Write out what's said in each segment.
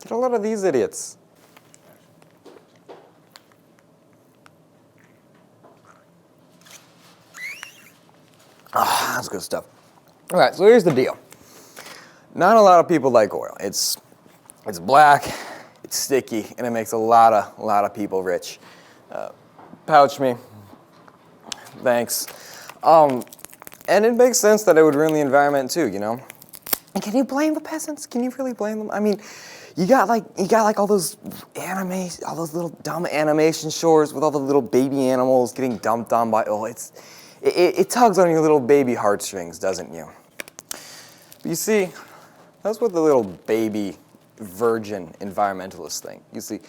Get a load of these idiots. Ah, that's good stuff. All right, so here's the deal. Not a lot of people like oil. It's black, it's sticky, and it makes a lot of people rich. Pouch me. Thanks. And it makes sense that it would ruin the environment too, you know? And can you blame the peasants? Can you really blame them? I mean, you got like all those little dumb animation shorts with all the little baby animals getting dumped on by oil. It tugs on your little baby heartstrings, doesn't you? But you see, that's what the little baby virgin environmentalists think. You see,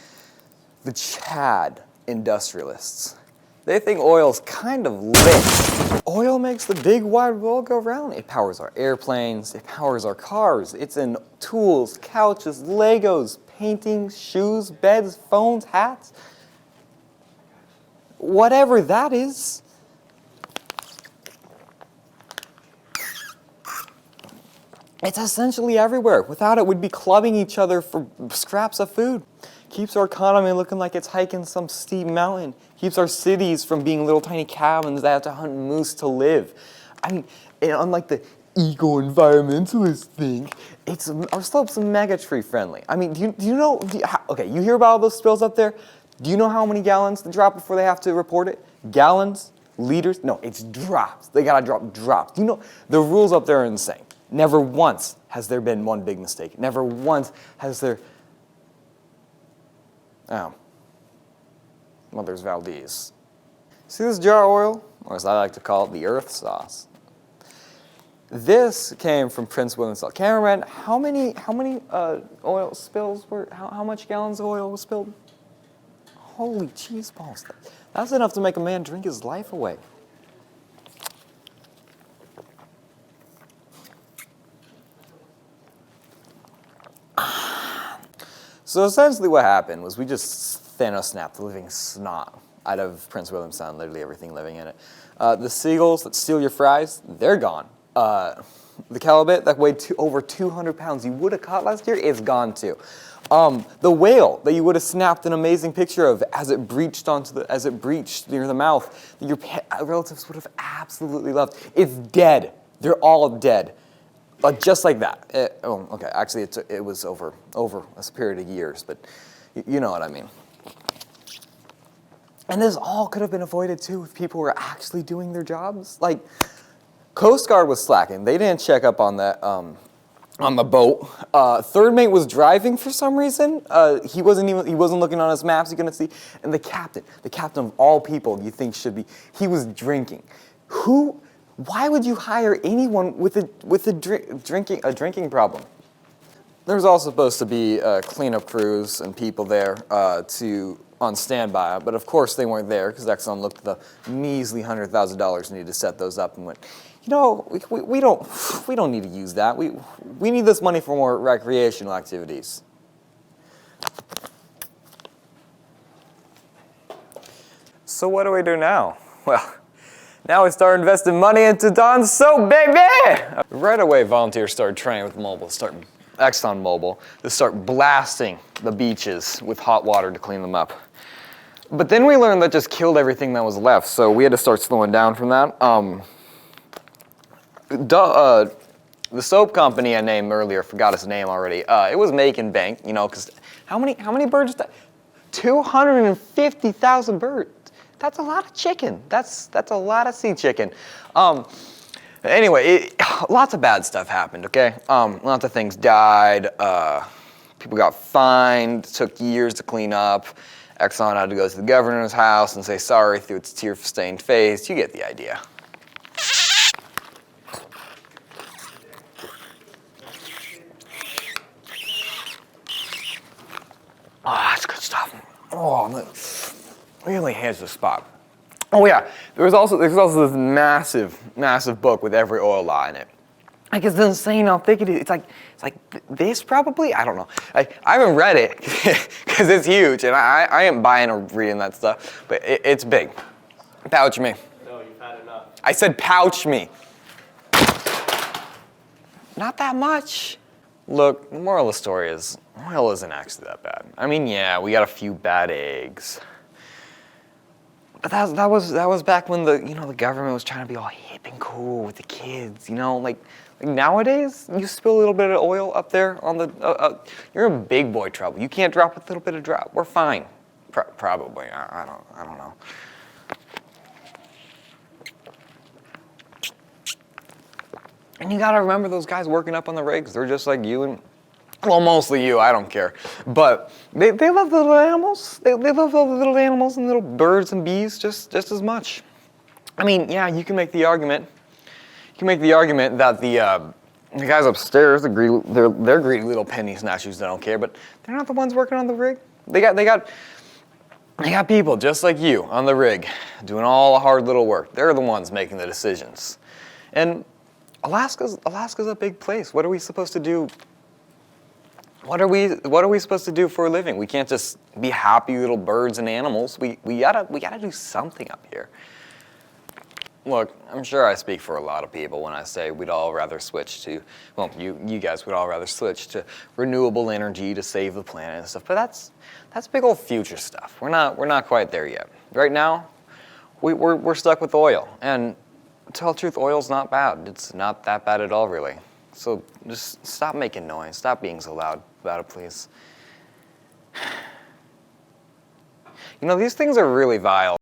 the Chad industrialists, they think oil's kind of lit. Oil makes the big wide world go round. It powers our airplanes, it powers our cars. It's in tools, couches, Legos, paintings, shoes, beds, phones, hats. Whatever that is. It's essentially everywhere. Without it, we'd be clubbing each other for scraps of food. Keeps our economy looking like it's hiking some steep mountain. Keeps our cities from being little tiny cabins that have to hunt moose to live. I mean, unlike the eco-environmentalist thing, our slope's mega tree friendly. I mean, do you know, okay, you hear about all those spills up there? Do you know how many gallons they drop before they have to report it? Gallons? Liters? No, it's drops. They gotta drop drops. Do you know, the rules up there are insane. Never once has there been one big mistake. Never once has there... Oh. Mother's Valdez. See this jar of oil? Or as I like to call it, the earth sauce. This came from Prince William Sound. Cameraman, how many oil spills were, how much gallons of oil was spilled? Holy cheese balls. That's enough to make a man drink his life away. So essentially what happened was we just Thanos snapped the living snot out of Prince William Sound, literally everything living in it. The seagulls that steal your fries, they're gone. The halibut that weighed over 200 pounds you would have caught last year is gone too. The whale that you would have snapped an amazing picture of as it breached near the mouth, that your relatives would have absolutely loved, it's dead. They're all dead. Just like that. Okay, actually it was over a period of years, but you know what I mean. And this all could have been avoided too if people were actually doing their jobs. Like, Coast Guard was slacking. They didn't check up on that, on the boat. Third mate was driving for some reason. He wasn't looking on his maps. You couldn't see. And the captain of all people you think should be, he was drinking. Why would you hire anyone with a drinking problem? There was also supposed to be cleanup crews and people there on standby, but of course they weren't there because Exxon looked at the measly $100,000 needed to set those up and went, you know, we don't need to use that. We need this money for more recreational activities. So what do we do now? Well, now we start investing money into Dawn's soap, baby! Right away, volunteers started training with ExxonMobil to start blasting the beaches with hot water to clean them up. But then we learned that just killed everything that was left, so we had to start slowing down from that. The soap company I named earlier, forgot his name already, it was making bank, you know, because how many birds died? 250,000 birds. That's a lot of chicken. That's a lot of sea chicken. Anyway, lots of bad stuff happened, okay? Lots of things died. People got fined. Took years to clean up. Exxon had to go to the governor's house and say sorry through its tear-stained face. You get the idea. Oh, that's good stuff. Oh, look. Really hits the spot. Oh yeah, there's also this massive book with every oil law in it. Like, it's insane how thick it is. It's like this probably. I don't know. I haven't read it because it's huge, and I ain't buying or reading that stuff. But it's big. Pouch me. No, you've had enough. I said pouch me. Not that much. Look, the moral of the story is oil isn't actually that bad. I mean, yeah, we got a few bad eggs. But that was back when the government was trying to be all hip and cool with the kids, like nowadays you spill a little bit of oil up there on the you're in big boy trouble. You can't drop a little bit of drop. We're fine, probably. I don't know. And you gotta remember those guys working up on the rigs. They're just like you and. Well, mostly you, I don't care. But they love the little animals. They love all the little animals and little birds and bees just as much. I mean, yeah, you can make the argument. You can make the argument that the guys upstairs, they're greedy little penny snatchers that don't care, but they're not the ones working on the rig. They got people just like you on the rig doing all the hard little work. They're the ones making the decisions. And Alaska's a big place. What are we supposed to do? What are we supposed to do for a living? We can't just be happy little birds and animals. We gotta do something up here. Look, I'm sure I speak for a lot of people when I say we'd all rather switch to, well, you guys would all rather switch to renewable energy to save the planet and stuff. But that's big old future stuff. We're not quite there yet. Right now, we're stuck with oil. And to tell the truth, oil's not bad. It's not that bad at all, really. So just stop making noise. Stop being so loud about it, please. These things are really vile.